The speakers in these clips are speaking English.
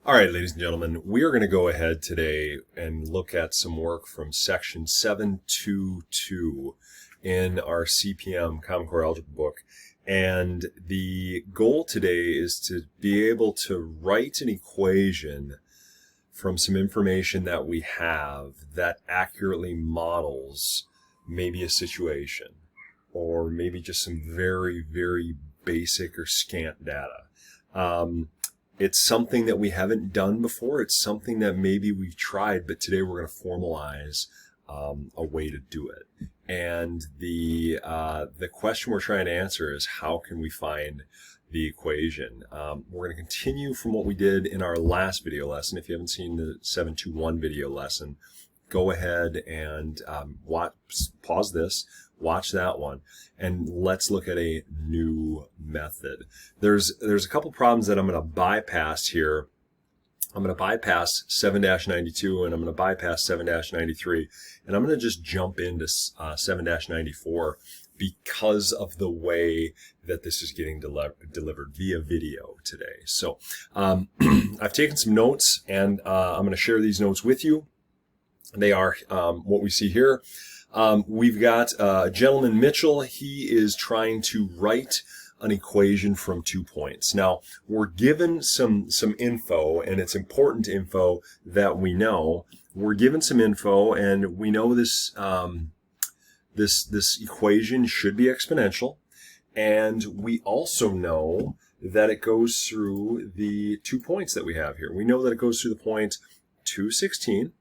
All right, ladies and gentlemen, we are going to go ahead today and look at some work from section 722 in our CPM, Common Core Algebra book. And the goal today is to be able to write an equation from some information that we have that accurately models maybe a situation or maybe just some very, very basic or scant data. It's something that we haven't done before. It's something that maybe we've tried, but today we're going to formalize a way to do it. And the question we're trying to answer is, how can we find the equation? We're going to continue from what we did in our last video lesson. If you haven't seen the 721 video lesson, go ahead and pause this, watch that one, and let's look at a new method. There's a couple problems that I'm going to bypass here. I'm going to bypass 7-92 and I'm going to bypass 7-93, and I'm going to just jump into 7-94 because of the way that this is getting delivered via video today. So I've taken some notes, and I'm going to share these notes with you. They are what we see here. We've got a gentleman, Mitchell. He is trying to write an equation from 2 points. Now, we're given some info, and it's important info that we know. We're given some info, and we know this this equation should be exponential, and we also know that it goes through the 2 points that we have here. We know that it goes through the point 216,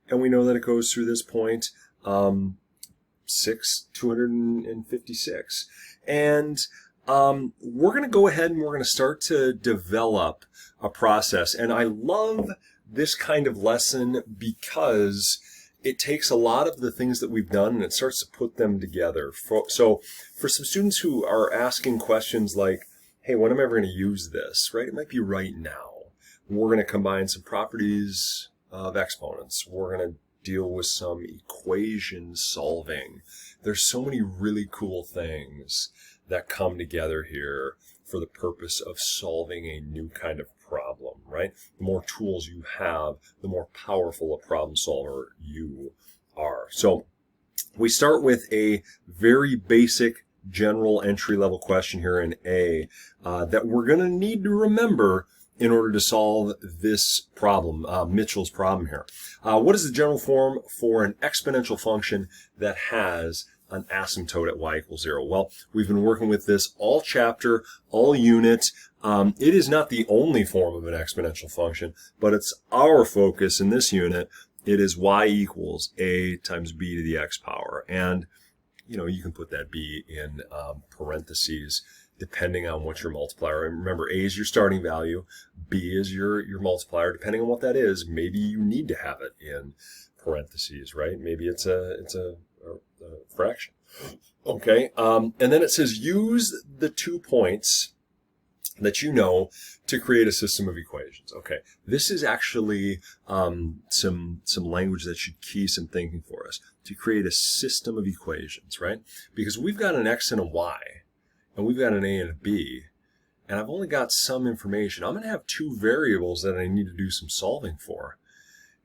and we know that it goes through this point 256. And we're going to go ahead and we're going to start to develop a process. And I love this kind of lesson because it takes a lot of the things that we've done and it starts to put them together. So for some students who are asking questions like, hey, when am I ever going to use this, right? It might be right now. We're going to combine some properties of exponents. We're going to deal with some equation solving. There's so many really cool things that come together here for the purpose of solving a new kind of problem, right? The more tools you have, the more powerful a problem solver you are. So we start with a very basic general entry-level question here in A that we're going to need to remember in order to solve this problem, Mitchell's problem here. What is the general form for an exponential function that has an asymptote at y equals 0? Well, we've been working with this all chapter, all unit. It is not the only form of an exponential function, but it's our focus in this unit. It is y equals a times b to the x power. And, you know, you can put that b in parentheses depending on what your multiplier. And remember, a is your starting value, b is your multiplier. Depending on what that is, maybe you need to have it in parentheses, right? Maybe it's a fraction. Okay, and then it says use the 2 points that you know to create a system of equations. Okay, this is actually some language that should key some thinking for us, to create a system of equations, right? Because we've got an x and a y, and we've got an a and a b, and I've only got some information. I'm going to have 2 variables that I need to do some solving for,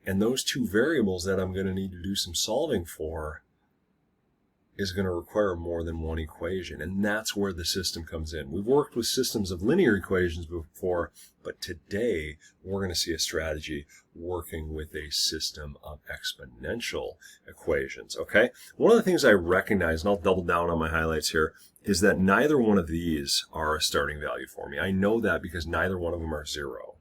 and those 2 variables that I'm going to need to do some solving for is going to require more than one equation, and that's where the system comes in. We've worked with systems of linear equations before, but today we're going to see a strategy working with a system of exponential equations, okay? One of the things I recognize, and I'll double down on my highlights here, is that neither one of these are a starting value for me. I know that because neither one of them are 0,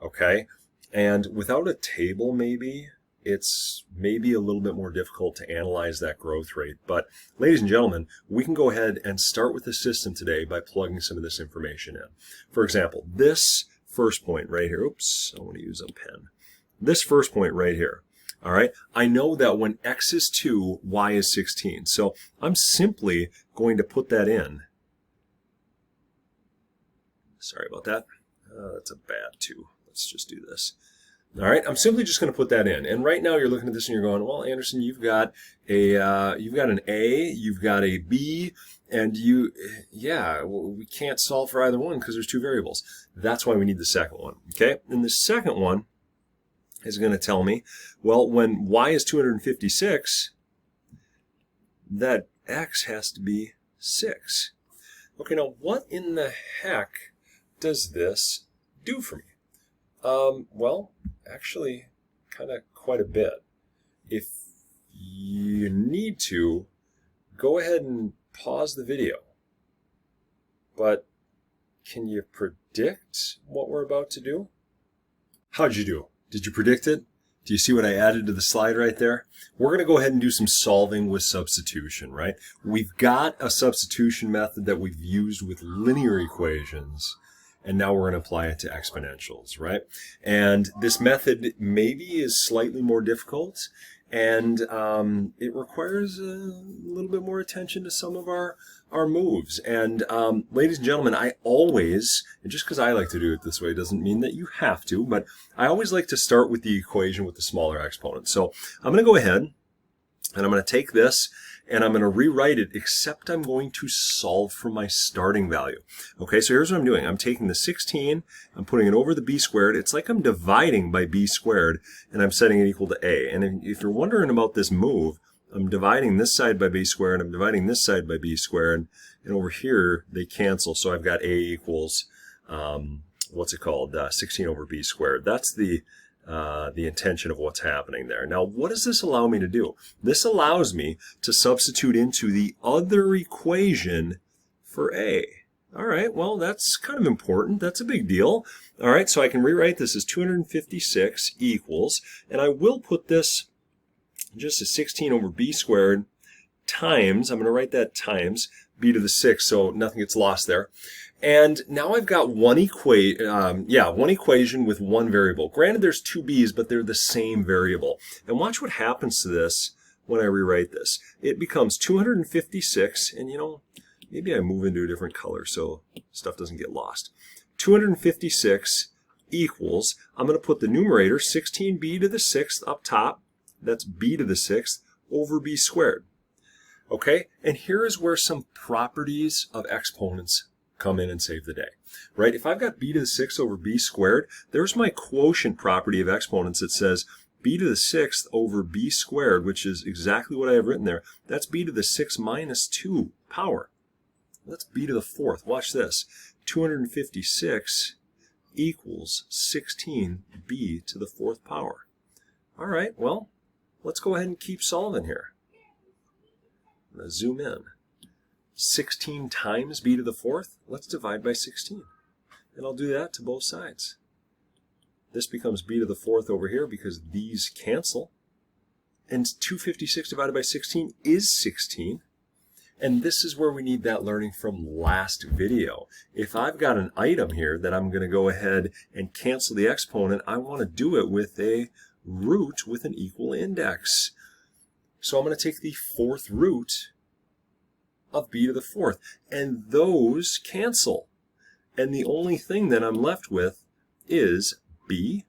okay? And without a table, maybe, it's maybe a little bit more difficult to analyze that growth rate. But ladies and gentlemen, we can go ahead and start with the system today by plugging some of this information in. For example, this first point right here, oops, I want to use a pen. This first point right here, all right, I know that when x is 2, y is 16. So I'm simply going to put that in. Sorry about that. That's a bad 2. Let's just do this. All right, I'm simply just going to put that in. And right now you're looking at this and you're going, well, Anderson, you've got an A, you've got a B, and we can't solve for either one because there's two variables. That's why we need the second one, okay? And the second one is going to tell me, well, when y is 256, that x has to be 6. Okay, now what in the heck does this do for me? Well, actually, kind of quite a bit. If you need to, go ahead and pause the video. But can you predict what we're about to do? How'd you do? Did you predict it? Do you see what I added to the slide right there? We're going to go ahead and do some solving with substitution, right? We've got a substitution method that we've used with linear equations, and now we're going to apply it to exponentials, right? And this method maybe is slightly more difficult, and it requires a little bit more attention to some of our moves. And ladies and gentlemen, I always, and just because I like to do it this way doesn't mean that you have to, but I always like to start with the equation with the smaller exponent. So I'm going to go ahead and I'm going to take this and I'm going to rewrite it, except I'm going to solve for my starting value. Okay, so here's what I'm doing. I'm taking the 16, I'm putting it over the b squared. It's like I'm dividing by b squared, and I'm setting it equal to a. And if you're wondering about this move, I'm dividing this side by b squared, I'm dividing this side by b squared, and over here they cancel, so I've got a equals, 16 over b squared. That's the intention of what's happening there. Now, what does this allow me to do? This allows me to substitute into the other equation for a. All right, well, that's kind of important. That's a big deal. All right, so I can rewrite this as 256 equals, and I will put this just as 16 over b squared times, I'm going to write that times b to the 6th, so nothing gets lost there. And now I've got one equation with one variable. Granted, there's two b's, but they're the same variable. And watch what happens to this when I rewrite this. It becomes 256, and maybe I move into a different color so stuff doesn't get lost. 256 equals, I'm going to put the numerator 16b to the 6th up top. That's b to the 6th over b squared. Okay, and here is where some properties of exponents come in and save the day, right? If I've got b to the 6th over b squared, there's my quotient property of exponents that says b to the 6th over b squared, which is exactly what I have written there. That's b to the 6 minus 2 power. That's b to the 4th. Watch this. 256 equals 16b to the 4th power. All right, well, let's go ahead and keep solving here. I'm going to zoom in. 16 times b to the 4th, let's divide by 16. And I'll do that to both sides. This becomes b to the 4th over here because these cancel. And 256 divided by 16 is 16. And this is where we need that learning from last video. If I've got an item here that I'm going to go ahead and cancel the exponent, I want to do it with a root with an equal index. So I'm going to take the 4th root of b to the 4th, and those cancel. And the only thing that I'm left with is b.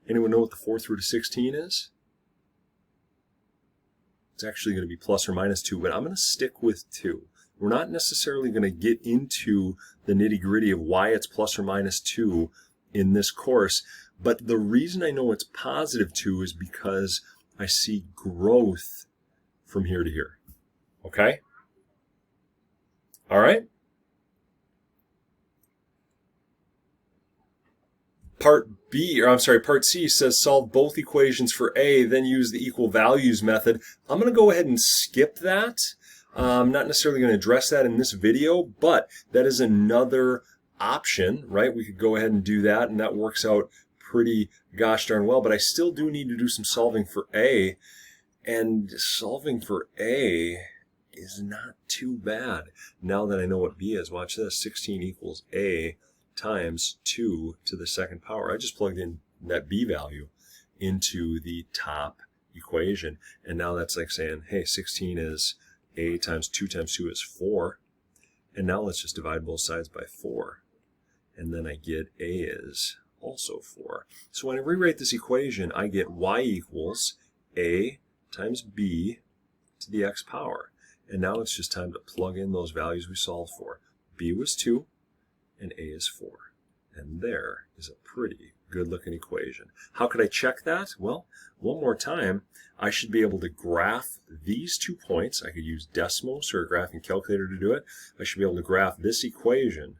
Anyone know what the 4th root of 16 is? It's actually going to be plus or minus 2, but I'm going to stick with 2. We're not necessarily going to get into the nitty-gritty of why it's plus or minus 2 in this course, but the reason I know it's positive 2 is because I see growth from here to here. Okay? All right? Part C says solve both equations for A, then use the equal values method. I'm going to go ahead and skip that. I'm not necessarily going to address that in this video, but that is another option, right? We could go ahead and do that, and that works out pretty gosh darn well, but I still do need to do some solving for A, and solving for A is not too bad. Now that I know what B is, watch this. 16 equals A times 2 to the 2nd power. I just plugged in that B value into the top equation, and now that's like saying, hey, 16 is A times 2 is 4. And now let's just divide both sides by 4. And then I get A is also 4. So when I rewrite this equation, I get y equals a times b to the x power. And now it's just time to plug in those values we solved for. B was 2, and a is 4. And there is a pretty good-looking equation. How could I check that? Well, one more time, I should be able to graph these 2 points. I could use Desmos or a graphing calculator to do it. I should be able to graph this equation,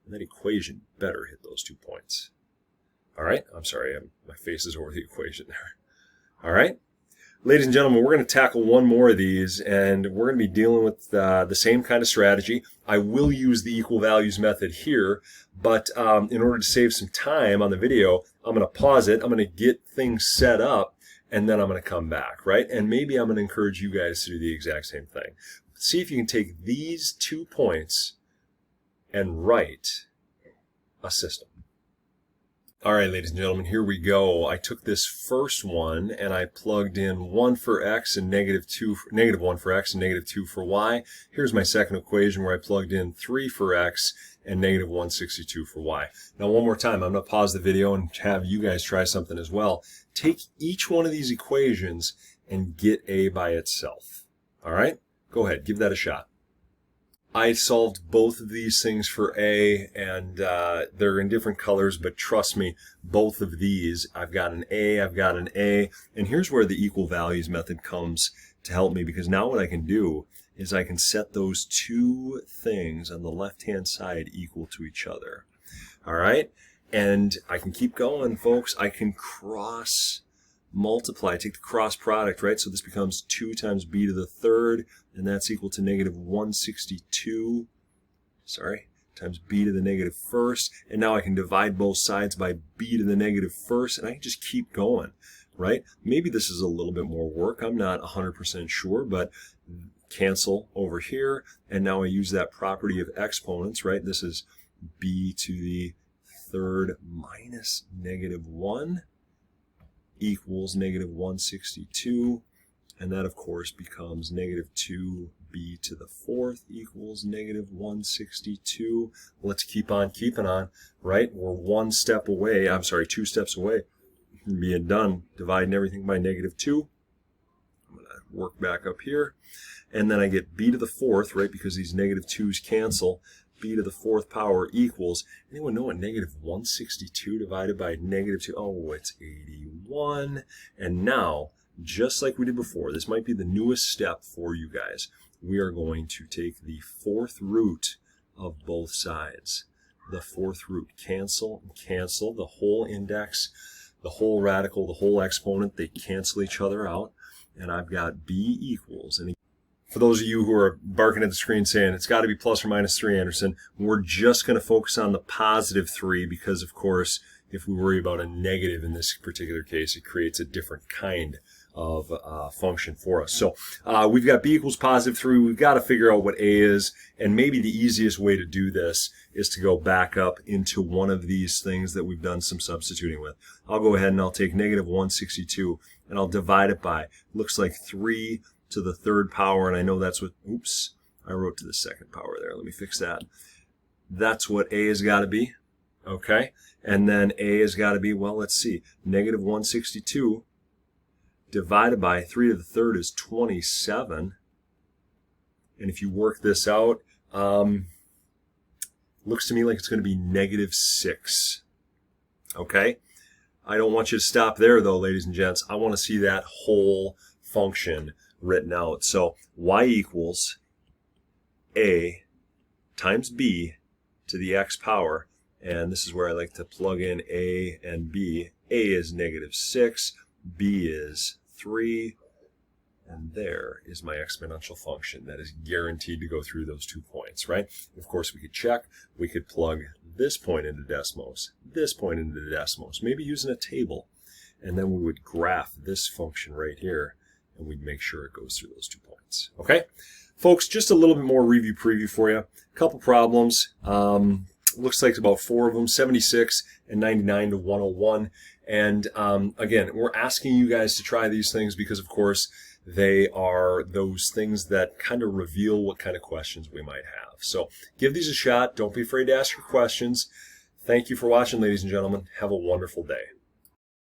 and that equation better hit those 2 points. All right? I'm sorry, my face is over the equation there. All right? Ladies and gentlemen, we're going to tackle one more of these, and we're going to be dealing with the same kind of strategy. I will use the equal values method here, but in order to save some time on the video, I'm going to pause it. I'm going to get things set up, and then I'm going to come back, right? And maybe I'm going to encourage you guys to do the exact same thing. See if you can take these 2 points and write a system. All right, ladies and gentlemen, here we go. I took this first one and I plugged in 1 for x and negative 1 for x and negative 2 for y. Here's my second equation where I plugged in 3 for x and negative 162 for y. Now, one more time, I'm going to pause the video and have you guys try something as well. Take each one of these equations and get a by itself. All right? Go ahead, give that a shot. I solved both of these things for A, and they're in different colors, but trust me, both of these, I've got an A, I've got an A, and here's where the equal values method comes to help me, because now what I can do is I can set those 2 things on the left-hand side equal to each other. All right? And I can keep going, folks. I can cross multiply, take the cross product, right? So this becomes 2 times b to the third, and that's equal to negative 162, times b to the negative first. And now I can divide both sides by b to the negative first, and I can just keep going, right? Maybe this is a little bit more work. I'm not 100% sure, but cancel over here. And now I use that property of exponents, right? This is b to the third minus negative 1. Equals negative 162, and that of course becomes negative 2b to the fourth equals negative 162. Let's keep on keeping on, right? We're 2 steps away from being done, dividing everything by negative 2. I'm going to work back up here, and then I get b to the fourth, right, because these negative 2's cancel. B to the fourth power equals, anyone know what negative 162 divided by negative 2? Oh, it's 81. And now, just like we did before, this might be the newest step for you guys. We are going to take the 4th root of both sides. The 4th root, cancel, the whole index, the whole radical, the whole exponent, they cancel each other out. And I've got b equals, and for those of you who are barking at the screen saying it's got to be plus or minus 3, Anderson, we're just going to focus on the positive 3 because, of course, if we worry about a negative in this particular case, it creates a different kind of function for us. So we've got b equals positive 3. We've got to figure out what a is, and maybe the easiest way to do this is to go back up into one of these things that we've done some substituting with. I'll go ahead and I'll take negative 162, and I'll divide it by, looks like 3 to the third power, and I know that's what, oops, I wrote to the second power there. Let me fix that. That's what a has got to be, okay? And then a has got to be, well, let's see, negative 162 divided by 3 to the third is 27. And if you work this out, looks to me like it's going to be negative 6, okay? I don't want you to stop there, though, ladies and gents. I want to see that whole function written out. So y equals a times b to the x power, and this is where I like to plug in a and b. A is negative 6, b is 3, and there is my exponential function that is guaranteed to go through those 2 points, right? Of course, we could check. We could plug this point into Desmos, this point into Desmos, maybe using a table, and then we would graph this function right here, and we'd make sure it goes through those 2 points. Okay? Folks, just a little bit more review preview for you. A couple problems. Looks like about 4 of them, 76 and 99 to 101. And again, we're asking you guys to try these things because, of course, they are those things that kind of reveal what kind of questions we might have. So give these a shot. Don't be afraid to ask your questions. Thank you for watching, ladies and gentlemen. Have a wonderful day.